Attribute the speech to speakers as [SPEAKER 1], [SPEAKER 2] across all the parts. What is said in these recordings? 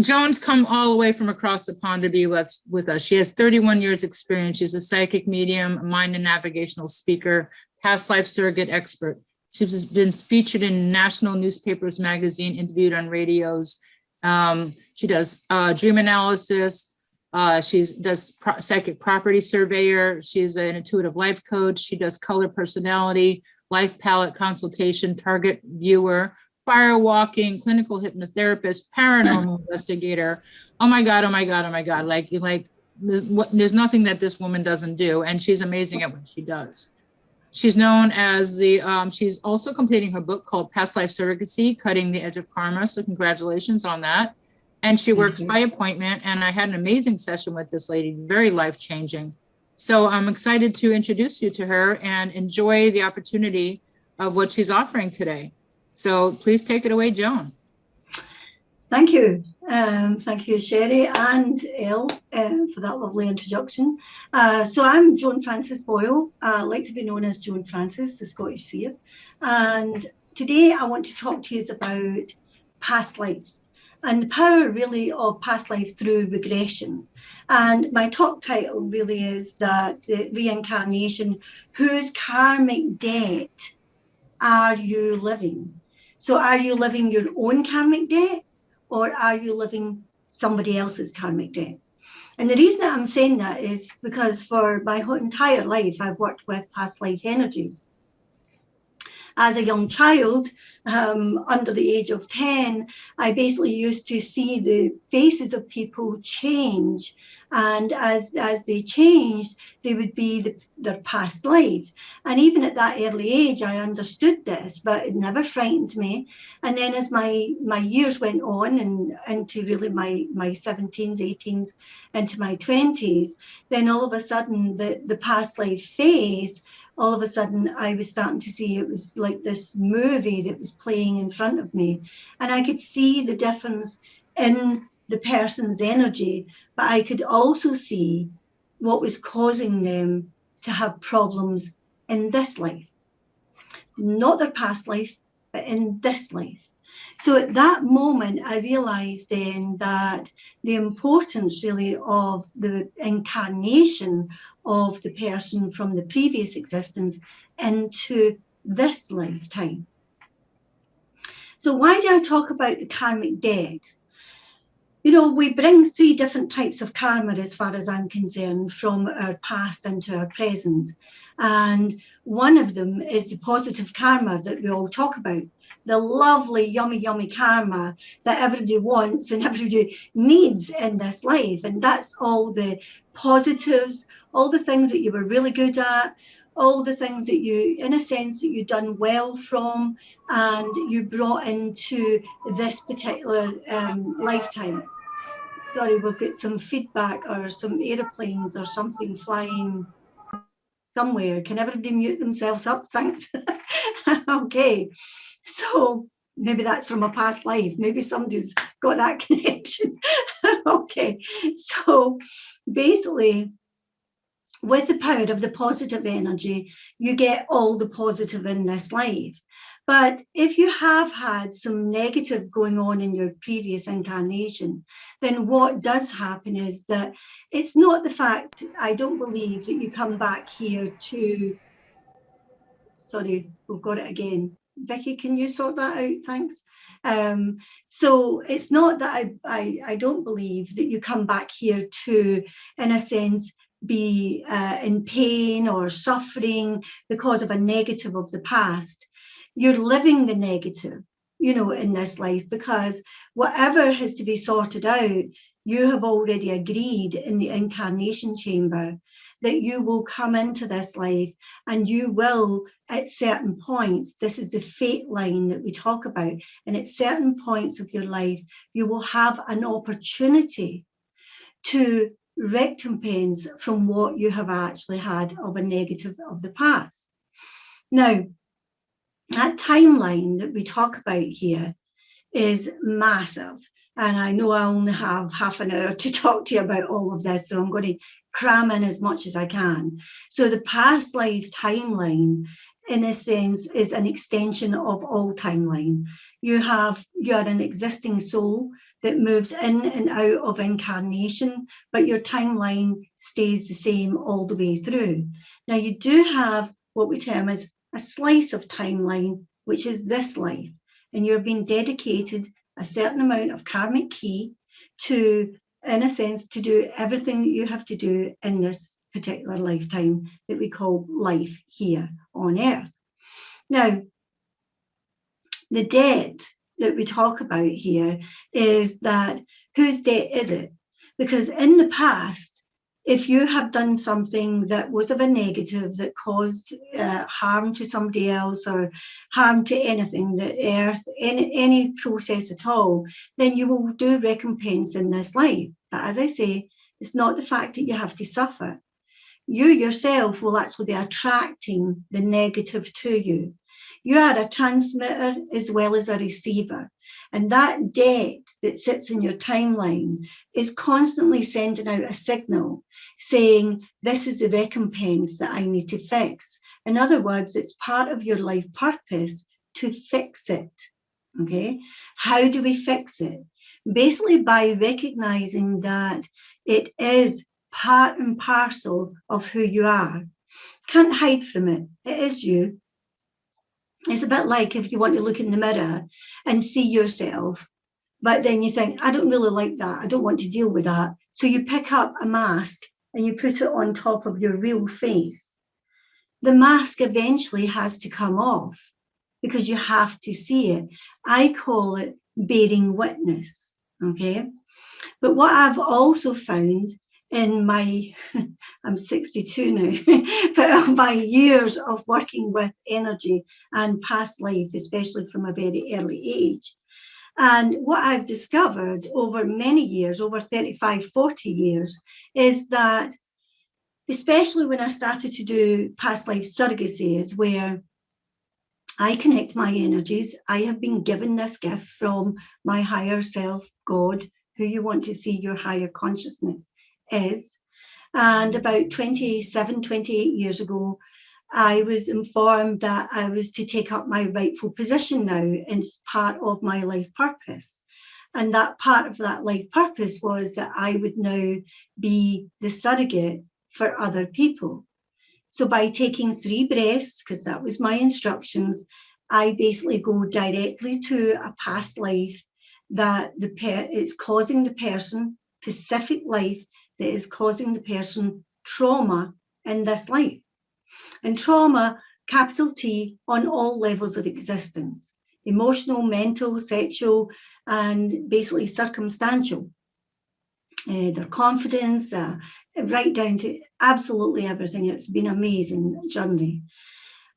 [SPEAKER 1] Joan's come all the way from across the pond to be with us. She has 31 years experience. She's a psychic medium, mind and navigational speaker, past life surrogate expert. She's been featured in national newspapers, magazine, interviewed on radios. She does dream analysis. She does psychic property surveyor. She's an intuitive life coach. She does color personality, life palette consultation, target viewer, fire walking, clinical hypnotherapist, paranormal investigator. Oh my God, oh my God, oh my God. Like there's nothing that this woman doesn't do. And she's amazing at what she does. She's known as she's also completing her book called Past Life Surrogacy, Cutting the Edge of Karma. So congratulations on that. And she works by appointment. And I had an amazing session with this lady, very life-changing. So I'm excited to introduce you to her and enjoy the opportunity of what she's offering today. So please take it away, Joan.
[SPEAKER 2] Thank you. Thank you, Sherry and Elle, for that lovely introduction. So I'm Joanfrances Boyle. I like to be known as Joanfrances, the Scottish Seer. And today I want to talk to you about past lives and the power really of past lives through regression. And my talk title really is that the reincarnation, whose karmic debt are you living? So are you living your own karmic debt, or are you living somebody else's karmic debt? And the reason that I'm saying that is because for my whole entire life, I've worked with past life energies. As a young child, under the age of 10, I basically used to see the faces of people change. And as they changed, they would be their past life. And even at that early age, I understood this, but it never frightened me. And then as my years went on and into really my 17s, 18s, into my 20s, then all of a sudden the past life phase, all of a sudden I was starting to see it was like this movie that was playing in front of me. And I could see the difference in the person's energy, but I could also see what was causing them to have problems in this life. Not their past life, but in this life. So at that moment, I realized then that the importance really of the incarnation of the person from the previous existence into this lifetime. So why do I talk about the karmic debt? You know, we bring 3 different types of karma as far as I'm concerned from our past into our present. And one of them is the positive karma that we all talk about. The lovely, yummy, yummy karma that everybody wants and everybody needs in this life. And that's all the positives, all the things that you were really good at, all the things that you, in a sense, that you've done well from and you brought into this particular lifetime. Sorry, we've got some feedback or some aeroplanes or something flying somewhere. Can everybody mute themselves up? Thanks. Okay, so maybe that's from a past life. Maybe somebody's got that connection. Okay, so basically, with the power of the positive energy, you get all the positive in this life. But if you have had some negative going on in your previous incarnation, then what does happen is that it's not the fact, I don't believe that you come back here to, sorry, we've got it again. Vicky, can you sort that out? Thanks. So it's not that I don't believe that you come back here to, in a sense, be in pain or suffering because of a negative of the past. You're living the negative, you know, in this life, because whatever has to be sorted out, you have already agreed in the incarnation chamber that you will come into this life and you will, at certain points, this is the fate line that we talk about, and at certain points of your life, you will have an opportunity to recompense from what you have actually had of a negative of the past. Now, that timeline that we talk about here is massive. And I know I only have half an hour to talk to you about all of this, so I'm going to cram in as much as I can. So the past life timeline, in a sense, is an extension of all timeline. You are an existing soul that moves in and out of incarnation, but your timeline stays the same all the way through. Now, you do have what we term as a slice of timeline, which is this life, and you've been dedicated a certain amount of karmic key to, in a sense, to do everything that you have to do in this particular lifetime that we call life here on Earth. Now, the debt that we talk about here is that whose debt is it? Because in the past, if you have done something that was of a negative that caused harm to somebody else or harm to anything, the earth, any process at all, then you will do recompense in this life. But as I say, it's not the fact that you have to suffer. You yourself will actually be attracting the negative to you. You are a transmitter as well as a receiver. And that debt that sits in your timeline is constantly sending out a signal saying, this is the recompense that I need to fix. In other words, it's part of your life purpose to fix it. Okay? How do we fix it? Basically by recognizing that it is part and parcel of who you are. Can't hide from it. It is you. It's a bit like if you want to look in the mirror and see yourself, but then you think, I don't really like that. I don't want to deal with that. So you pick up a mask and you put it on top of your real face. The mask eventually has to come off because you have to see it. I call it bearing witness, okay? But what I've also found in my, I'm 62 now, but my years of working with energy and past life, especially from a very early age. And what I've discovered over many years, over 35, 40 years, is that, especially when I started to do past life surrogacy, is where I connect my energies. I have been given this gift from my higher self, God, who you want to see your higher consciousness is. And about 27, 28 years ago, I was informed that I was to take up my rightful position now as part of my life purpose. And that part of that life purpose was that I would now be the surrogate for other people. So by taking 3 breaths, because that was my instructions, I basically go directly to a past life that it's causing the person, specific life that is causing the person trauma in this life. And trauma, capital T, on all levels of existence, emotional, mental, sexual, and basically circumstantial. Their confidence, right down to absolutely everything. It's been an amazing journey.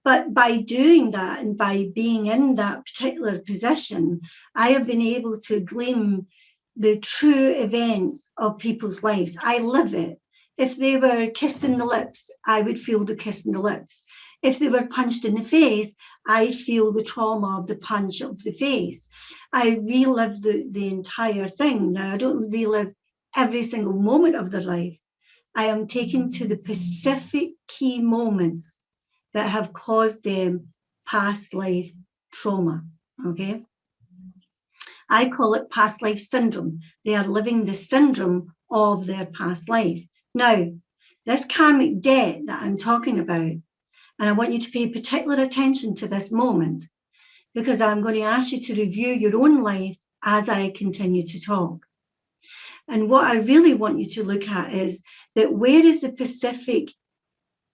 [SPEAKER 2] But by doing that and by being in that particular position, I have been able to glean the true events of people's lives. I live it. If they were kissed in the lips, I would feel the kiss in the lips. If they were punched in the face, I feel the trauma of the punch of the face. I relive the entire thing. Now, I don't relive every single moment of their life. I am taken to the specific key moments that have caused them past life trauma, okay? I call it past life syndrome. They are living the syndrome of their past life. Now, this karmic debt that I'm talking about, and I want you to pay particular attention to this moment, because I'm going to ask you to review your own life as I continue to talk. And what I really want you to look at is that where is the specific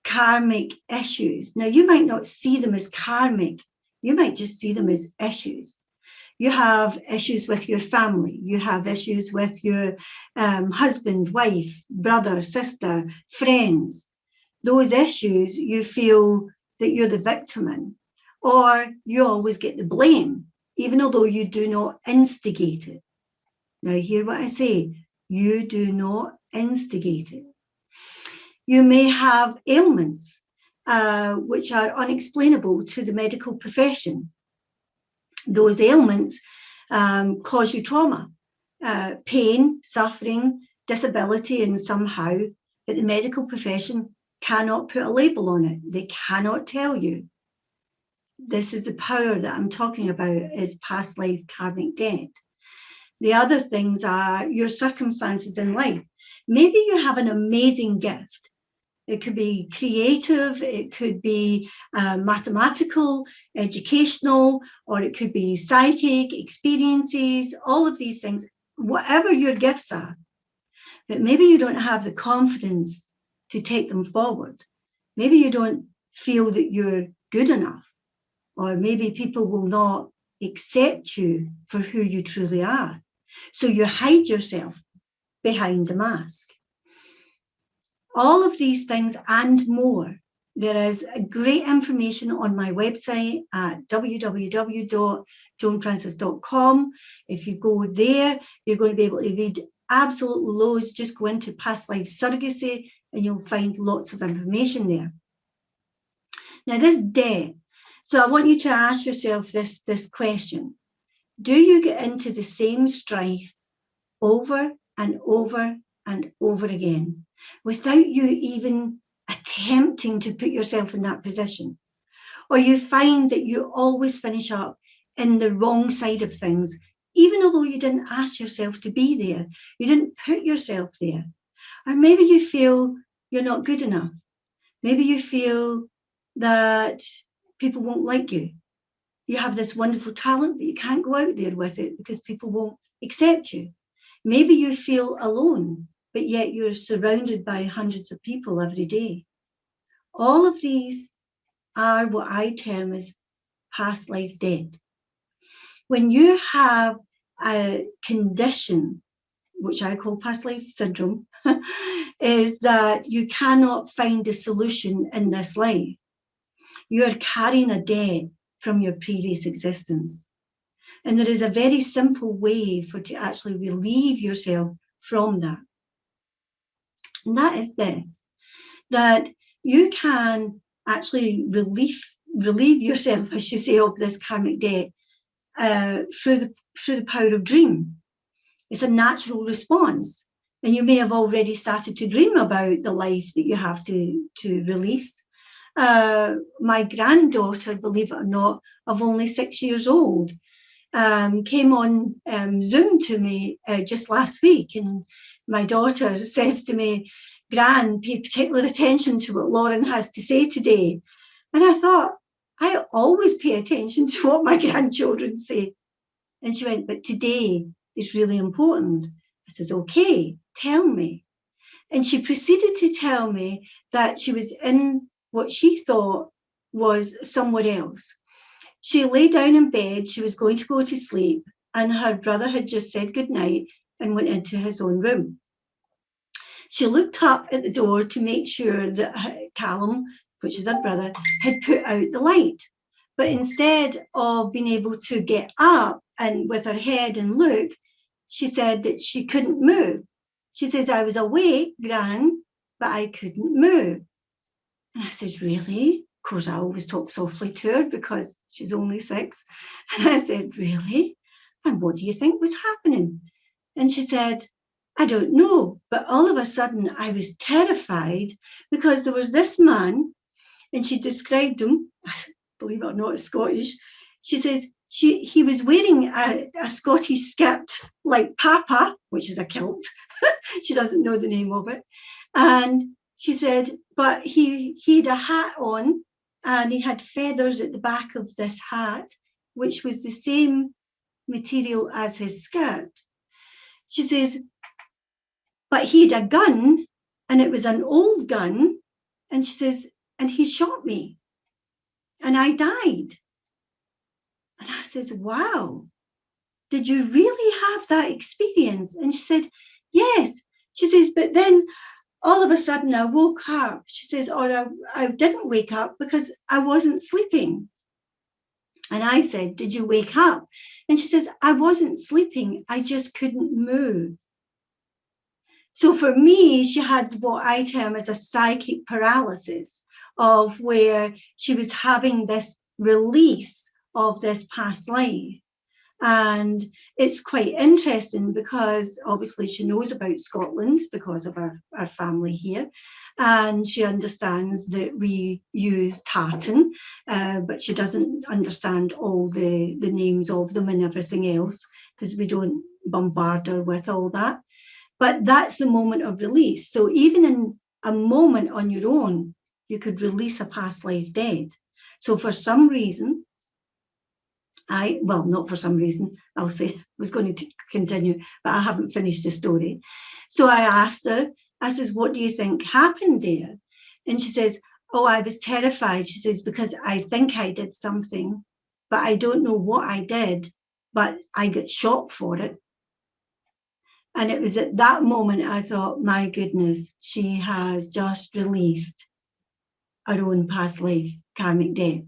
[SPEAKER 2] karmic issues? Now, you might not see them as karmic. You might just see them as issues. You have issues with your family. You have issues with your husband, wife, brother, sister, friends. Those issues, you feel that you're the victim in, or you always get the blame, even although you do not instigate it. Now, hear what I say. You do not instigate it. You may have ailments which are unexplainable to the medical profession. Those ailments cause you trauma, pain, suffering, disability, and somehow, but the medical profession cannot put a label on it. They cannot tell you. This is the power that I'm talking about, is past life karmic debt. The other things are your circumstances in life. Maybe you have an amazing gift. It could be creative, it could be mathematical, educational, or it could be psychic, experiences, all of these things, whatever your gifts are. But maybe you don't have the confidence to take them forward. Maybe you don't feel that you're good enough, or maybe people will not accept you for who you truly are. So you hide yourself behind the mask. All of these things and more. There is great information on my website at www.joanfrances.com. If you go there, you're going to be able to read absolute loads. Just go into past life surrogacy and you'll find lots of information there. Now, this debt. So I want you to ask yourself this question. Do you get into the same strife over and over and over again without you even attempting to put yourself in that position? Or you find that you always finish up in the wrong side of things, even although you didn't ask yourself to be there, you didn't put yourself there. Or maybe you feel you're not good enough. Maybe you feel that people won't like you. You have this wonderful talent, but you can't go out there with it because people won't accept you. Maybe you feel alone, but yet you're surrounded by hundreds of people every day. All of these are what I term as past life debt. When you have a condition, which I call past life syndrome, is that you cannot find a solution in this life. You are carrying a debt from your previous existence. And there is a very simple way to actually relieve yourself from that. And that is this, that you can actually relieve yourself, I should say, of this karmic debt through the power of dream. It's a natural response. And you may have already started to dream about the life that you have to release. My granddaughter, believe it or not, of only 6 years old, came on Zoom to me just last week, and my daughter says to me, "Gran, pay particular attention to what Lauren has to say today." And I thought, I always pay attention to what my grandchildren say. And she went, "But today is really important." I says, "Okay, tell me." And she proceeded to tell me that she was in what she thought was somewhere else. She lay down in bed, she was going to go to sleep, and her brother had just said goodnight and went into his own room. She looked up at the door to make sure that Callum, which is her brother, had put out the light. But instead of being able to get up and with her head and look, she said that she couldn't move. She says, "I was awake, Gran, but I couldn't move." And I said, "Really?" Of course, I always talk softly to her because she's only 6. And I said, "Really? And what do you think was happening?" And she said, "I don't know, but all of a sudden I was terrified because there was this man," and she described him, believe it or not, Scottish. She says he was wearing a Scottish skirt like Papa, which is a kilt. She doesn't know the name of it. And she said, but he had a hat on and he had feathers at the back of this hat, which was the same material as his skirt. She says, but he had a gun and it was an old gun. And she says, and he shot me and I died. And I said, "Wow, did you really have that experience?" And she said, "Yes." She says, "But then all of a sudden I woke up." She says, "Or I didn't wake up because I wasn't sleeping." And I said, "Did you wake up?" And she says, "I wasn't sleeping. I just couldn't move." So for me, she had what I term as a psychic paralysis, of where she was having this release of this past life. And it's quite interesting because obviously she knows about Scotland because of our family here. And she understands that we use tartan, but she doesn't understand all the names of them and everything else because we don't bombard her with all that. But that's the moment of release. So even in a moment on your own, you could release a past life dead. So for some reason, not for some reason, I'll say, I was going to continue, but I haven't finished the story. So I asked her, I says, what do you think happened there? And she says, oh, I was terrified. She says, because I think I did something, but I don't know what I did, but I got shot for it. And it was at that moment I thought, my goodness, she has just released her own past life karmic debt.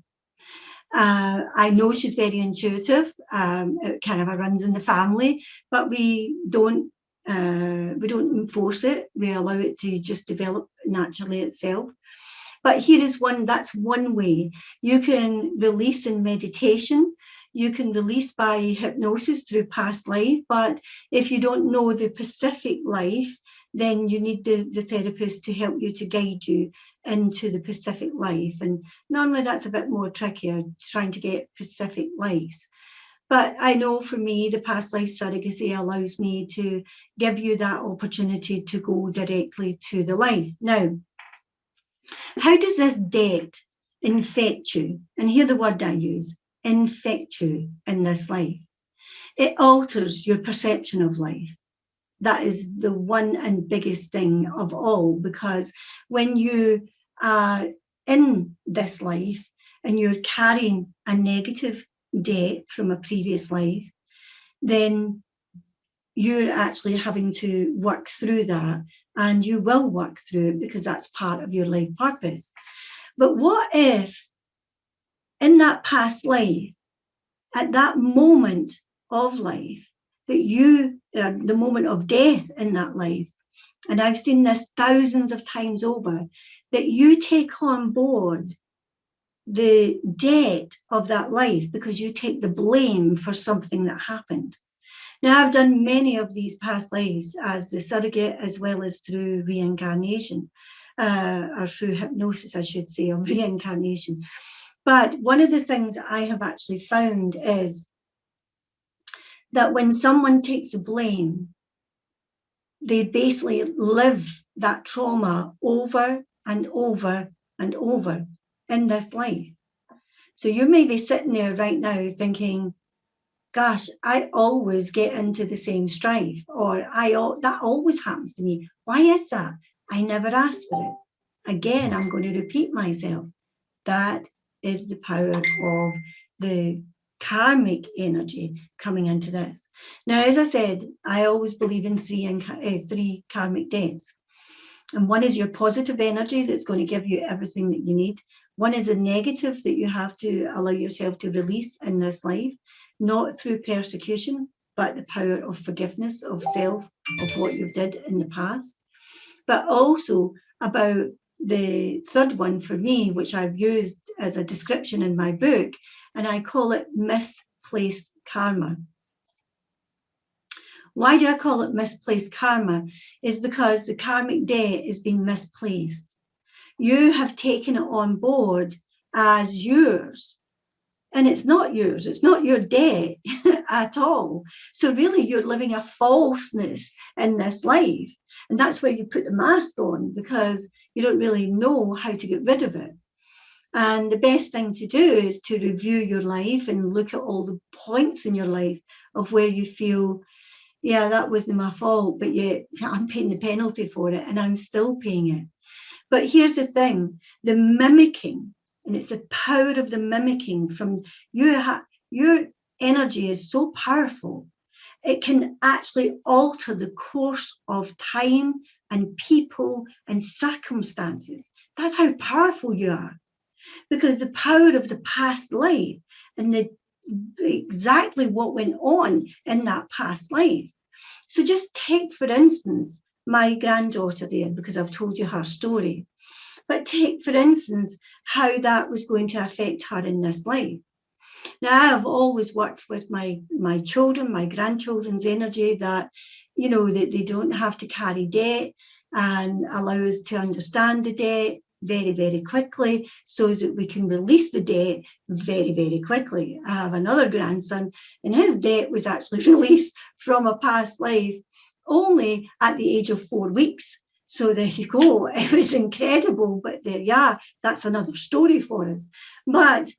[SPEAKER 2] I know she's very intuitive. It kind of runs in the family, but we don't enforce it. We allow it to just develop naturally itself. But here is that's one way. You can release in meditation. You can release by hypnosis through past life. But if you don't know the specific life, then you need the therapist to help you, to guide you into the specific life. And normally that's a bit more trickier, trying to get specific lives. But I know for me, the past life surrogacy allows me to give you that opportunity to go directly to the life. Now, how does this debt infect you? And hear the word I use, infect you in this life. It alters your perception of life. That is the one and biggest thing of all, because when you are in this life and you're carrying a negative debt from a previous life, then you're actually having to work through that, and you will work through it because that's part of your life purpose. But what if in that past life, at that moment of life, that you are the moment of death in that life, and I've seen this thousands of times over, that you take on board the debt of that life because you take the blame for something that happened. Now, I've done many of these past lives as the surrogate, as well as through reincarnation, or through hypnosis, I should say, of reincarnation. But one of the things I have actually found is that when someone takes the blame, they basically live that trauma over and over and over in this life. So you may be sitting there right now thinking, gosh, I always get into the same strife, or that always happens to me. Why is that? I never asked for it. Again, I'm going to repeat myself. That is the power of the karmic energy coming into this. Now, as I said, I always believe in three karmic debts. And one is your positive energy that's going to give you everything that you need. One is a negative that you have to allow yourself to release in this life, not through persecution, but the power of forgiveness of self, of what you did in the past. But also about the third one for me, which I've used as a description in my book, and I call it misplaced karma. Why do I call it misplaced karma? Is because the karmic debt is being misplaced. You have taken it on board as yours, and it's not yours. It's not your debt at all. So really, you're living a falseness in this life. And that's where you put the mask on, because you don't really know how to get rid of it. And the best thing to do is to review your life and look at all the points in your life of where you feel, yeah, that wasn't my fault, but yet I'm paying the penalty for it, and I'm still paying it. But here's the thing, the mimicking, and it's the power of the mimicking from your energy is so powerful. It can actually alter the course of time and people and circumstances. That's how powerful you are, because the power of the past life and exactly what went on in that past life. So just take, for instance, my granddaughter there, because I've told you her story. But take, for instance, how that was going to affect her in this life. Now, I've always worked with my children, my grandchildren's energy, that, that they don't have to carry debt, and allow us to understand the debt, very, very quickly so that we can release the debt very, very quickly. I have another grandson, and his debt was actually released from a past life only at the age of 4 weeks. So there you go. It was incredible, but there you are. That's another story for us. But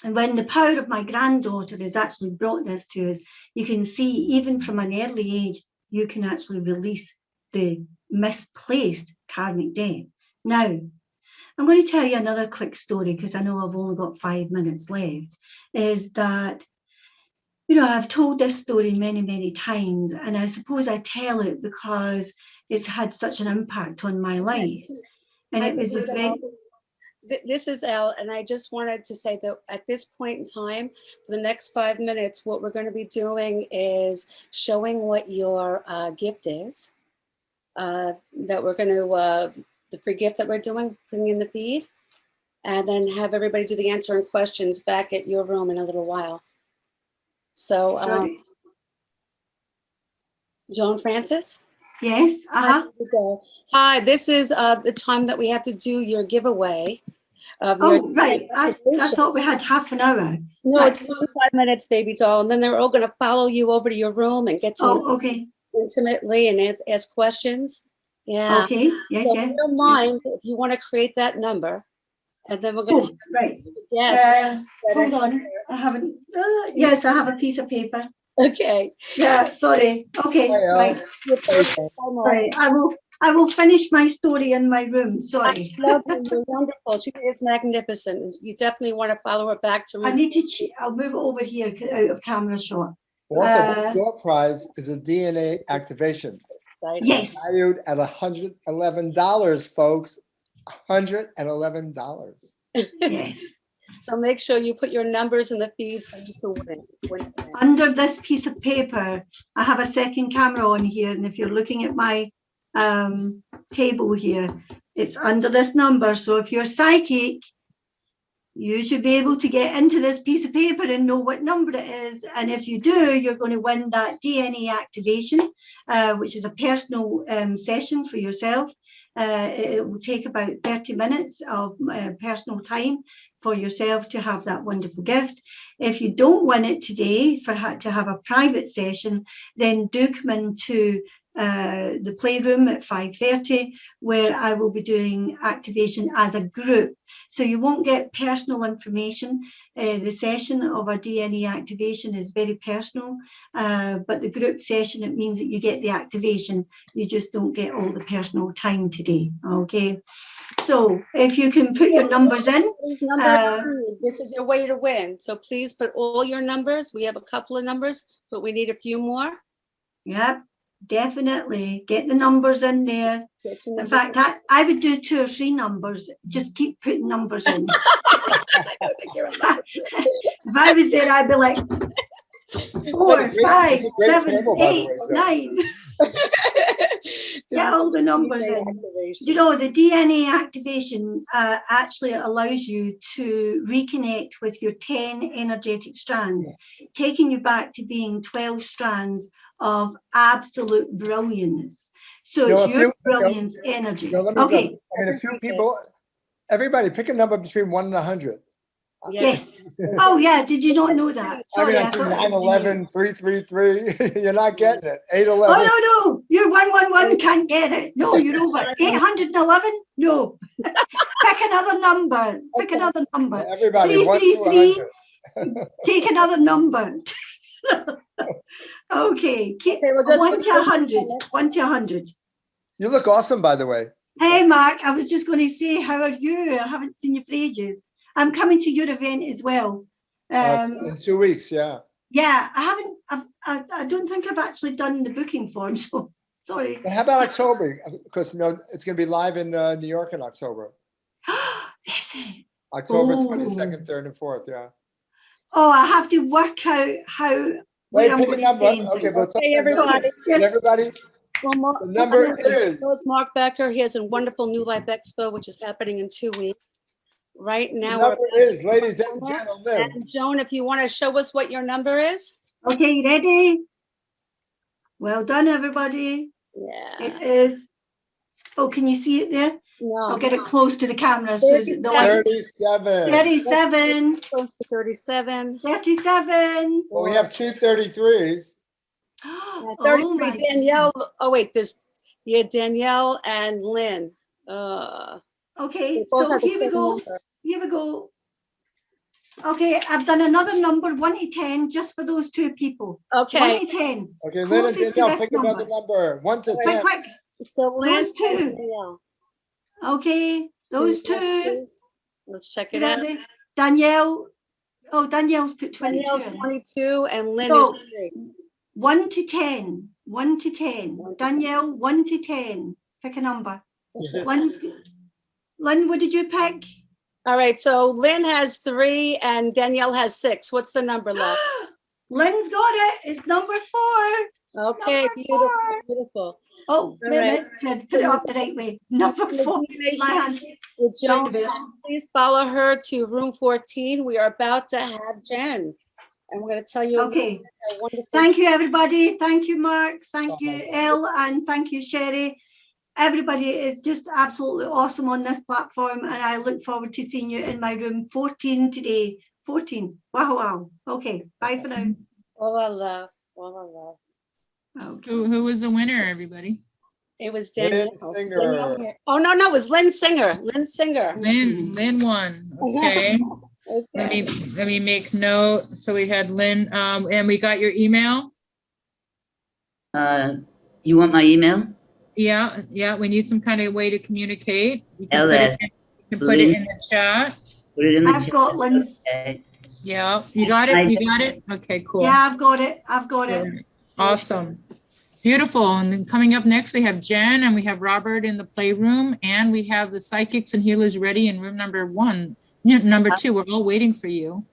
[SPEAKER 2] when the power of my granddaughter has actually brought this to us, you can see even from an early age, you can actually release the misplaced karmic debt. Now, I'm going to tell you another quick story because I know I've only got 5 minutes left, is that, you know, I've told this story many, many times, and I suppose I tell it because it's had such an impact on my life. And it was a very...
[SPEAKER 3] This is Elle, and I just wanted to say that at this point in time, for the next 5 minutes, what we're going to be doing is showing what your gift is. That we're going to, the free gift that we're doing, putting in the feed, and then have everybody do the answering questions back at your room in a little while. So, Joanfrances?
[SPEAKER 2] Yes.
[SPEAKER 3] Hi, this is the time that we have to do your giveaway.
[SPEAKER 2] Oh, right. I thought we had half an hour.
[SPEAKER 3] No, it's 5 minutes, baby doll. And then they're all going to follow you over to your room and get to know you intimately and ask questions. Yeah.
[SPEAKER 2] Okay. Yes,
[SPEAKER 3] so if you don't mind, if you want to create that number, and then we're going to
[SPEAKER 2] right.
[SPEAKER 3] Yes.
[SPEAKER 2] Hold on. I haven't. Yes, I have a piece of paper.
[SPEAKER 3] Okay.
[SPEAKER 2] Yeah. Sorry. Okay. Right. Right. I will finish my story in my room. Sorry.
[SPEAKER 3] I love you. You're wonderful. She is magnificent. You definitely want to follow her back to.
[SPEAKER 2] I need to. I'll move it over here out of camera shot.
[SPEAKER 4] Also, your prize is a DNA activation.
[SPEAKER 3] Exciting.
[SPEAKER 2] Yes.
[SPEAKER 4] Valued at $111, folks. $111.
[SPEAKER 2] Yes.
[SPEAKER 3] So make sure you put your numbers in the feed so you can win.
[SPEAKER 2] Under this piece of paper, I have a second camera on here, and if you're looking at my table here, it's under this number. So if you're psychic, you should be able to get into this piece of paper and know what number it is. And if you do, you're going to win that DNA activation, which is a personal session for yourself. It will take about 30 minutes of personal time for yourself to have that wonderful gift. If you don't win it today to have a private session, then do come into the playroom at 5:30, where I will be doing activation as a group. So you won't get personal information. The session of a DNA activation is very personal, but the group session, it means that you get the activation. You just don't get all the personal time today. Okay. So if you can put your numbers in.
[SPEAKER 3] This is your way to win. So please put all your numbers. We have a couple of numbers, but we need a few more.
[SPEAKER 2] Yep. Definitely get the numbers in there. In fact, I would do 2 or 3 numbers. Just keep putting numbers in. If I was there, I'd be like 4, 5, 7, 8, 9. Get all the numbers in. You know, the DNA activation actually allows you to reconnect with your 10 energetic strands, taking you back to being 12 strands of absolute brilliance. So it's your brilliance energy. Okay.
[SPEAKER 4] I mean, a few people, everybody pick a number between 1 and 100.
[SPEAKER 2] Yes. Oh, yeah. Did you not know that? Sorry,
[SPEAKER 4] I mean, I think 911, 333. You're not getting it. 811.
[SPEAKER 2] Oh, no. You're 111. Can't get it. No, you're over. 811? No. Pick another number. Pick another number.
[SPEAKER 4] Everybody,
[SPEAKER 2] 333. Take another number. Okay. Well, 1 to 100. 1 to 100.
[SPEAKER 4] You look awesome, by the way.
[SPEAKER 2] Hey, Mark. I was just going to say, how are you? I haven't seen you for ages. I'm coming to your event as well.
[SPEAKER 4] In 2 weeks, yeah.
[SPEAKER 2] Yeah, I don't think I've actually done the booking form, so sorry.
[SPEAKER 4] But how about October? Because it's going to be live in New York in October.
[SPEAKER 2] Is it?
[SPEAKER 4] October 22nd, 3rd, and 4th, yeah.
[SPEAKER 2] Oh, I have to work out how.
[SPEAKER 4] Wait, pick a number. Okay,
[SPEAKER 3] everybody.
[SPEAKER 4] Everybody.
[SPEAKER 3] Well,
[SPEAKER 4] the number is.
[SPEAKER 3] Mark Becker. He has a wonderful New Life Expo, which is happening in 2 weeks. Right now,
[SPEAKER 4] the number is, ladies and gentlemen.
[SPEAKER 3] And Joan, if you want to show us what your number is.
[SPEAKER 2] Okay, you ready? Well done, everybody.
[SPEAKER 3] Yeah.
[SPEAKER 2] It is. Oh, can you see it there?
[SPEAKER 3] No.
[SPEAKER 2] I'll get it close to the camera. So is it the one?
[SPEAKER 4] 37.
[SPEAKER 2] 37,
[SPEAKER 3] Close to 37.
[SPEAKER 2] 37.
[SPEAKER 4] Well, we have two 33s.
[SPEAKER 2] Oh
[SPEAKER 3] 33.
[SPEAKER 2] my
[SPEAKER 3] Danielle. Oh, wait. Danielle and Lynn.
[SPEAKER 2] Okay,
[SPEAKER 3] They both
[SPEAKER 2] so
[SPEAKER 3] have the
[SPEAKER 2] here we
[SPEAKER 3] same
[SPEAKER 2] go.
[SPEAKER 3] number.
[SPEAKER 2] Here we go. Okay, I've done another number, 1 to 10, just for those two people.
[SPEAKER 3] Okay.
[SPEAKER 2] 1 to 10.
[SPEAKER 4] Okay, Lynn and
[SPEAKER 2] Closest to
[SPEAKER 4] Danielle,
[SPEAKER 2] this
[SPEAKER 4] pick
[SPEAKER 2] number.
[SPEAKER 4] another number. 1 to
[SPEAKER 2] Quick,
[SPEAKER 4] 10.
[SPEAKER 2] quick.
[SPEAKER 3] So Lynn
[SPEAKER 2] Those two.
[SPEAKER 3] and Danielle.
[SPEAKER 2] Okay, those two.
[SPEAKER 3] Please. Let's check
[SPEAKER 2] Is
[SPEAKER 3] it out.
[SPEAKER 2] that the Danielle? Oh, Danielle's put 22.
[SPEAKER 3] Danielle's
[SPEAKER 2] in.
[SPEAKER 3] 22 and Lynn
[SPEAKER 2] No,
[SPEAKER 3] is 3.
[SPEAKER 2] 1 to 10. 1 to 10.
[SPEAKER 3] 1 to 10.
[SPEAKER 2] Danielle, 1 to 10. Pick a number. Lynn, what did you pick?
[SPEAKER 3] All right. So Lynn has 3 and Danielle has 6. What's the number left?
[SPEAKER 2] Lynn's got it. It's number 4.
[SPEAKER 3] Okay.
[SPEAKER 2] Number
[SPEAKER 3] Beautiful.
[SPEAKER 2] 4.
[SPEAKER 3] Beautiful.
[SPEAKER 2] Oh, wait a
[SPEAKER 3] right.
[SPEAKER 2] minute. To put it up the right way. Number 4. It's my hand.
[SPEAKER 3] With Joan,
[SPEAKER 2] Joan,
[SPEAKER 3] please follow her to room 14. We are about to have Jen. And we're going to tell you
[SPEAKER 2] Okay.
[SPEAKER 3] a wonderful.
[SPEAKER 2] Thank you, everybody. Thank you, Mark. Thank you, Elle, and thank you, Sherry. Everybody is just absolutely awesome on this platform, and I look forward to seeing you in my room 14 today. 14. Wow, wow. Okay, bye for now.
[SPEAKER 3] All our love. All our love.
[SPEAKER 2] Okay.
[SPEAKER 1] Who was the winner, everybody?
[SPEAKER 3] It was
[SPEAKER 4] Lynn
[SPEAKER 3] Danielle.
[SPEAKER 4] Singer.
[SPEAKER 3] Oh, no, it was Lynn Singer. Lynn Singer.
[SPEAKER 1] Lynn won. Okay.
[SPEAKER 3] Okay.
[SPEAKER 1] Let me make note. So we had Lynn, and we got your email.
[SPEAKER 5] You want my email?
[SPEAKER 1] Yeah, we need some kind of way to communicate. You can
[SPEAKER 5] LS.
[SPEAKER 1] put it in the chat.
[SPEAKER 5] Put it in the
[SPEAKER 2] I've
[SPEAKER 5] chat.
[SPEAKER 2] got Lynn's.
[SPEAKER 5] Okay.
[SPEAKER 1] Yeah, you got it? You got it? Okay, cool.
[SPEAKER 2] Yeah, I've got it. I've got it.
[SPEAKER 1] Awesome. Beautiful. And then coming up next, we have Jen and we have Robert in the playroom, and we have the psychics and healers ready in room number 1. Number 2, we're all waiting for you.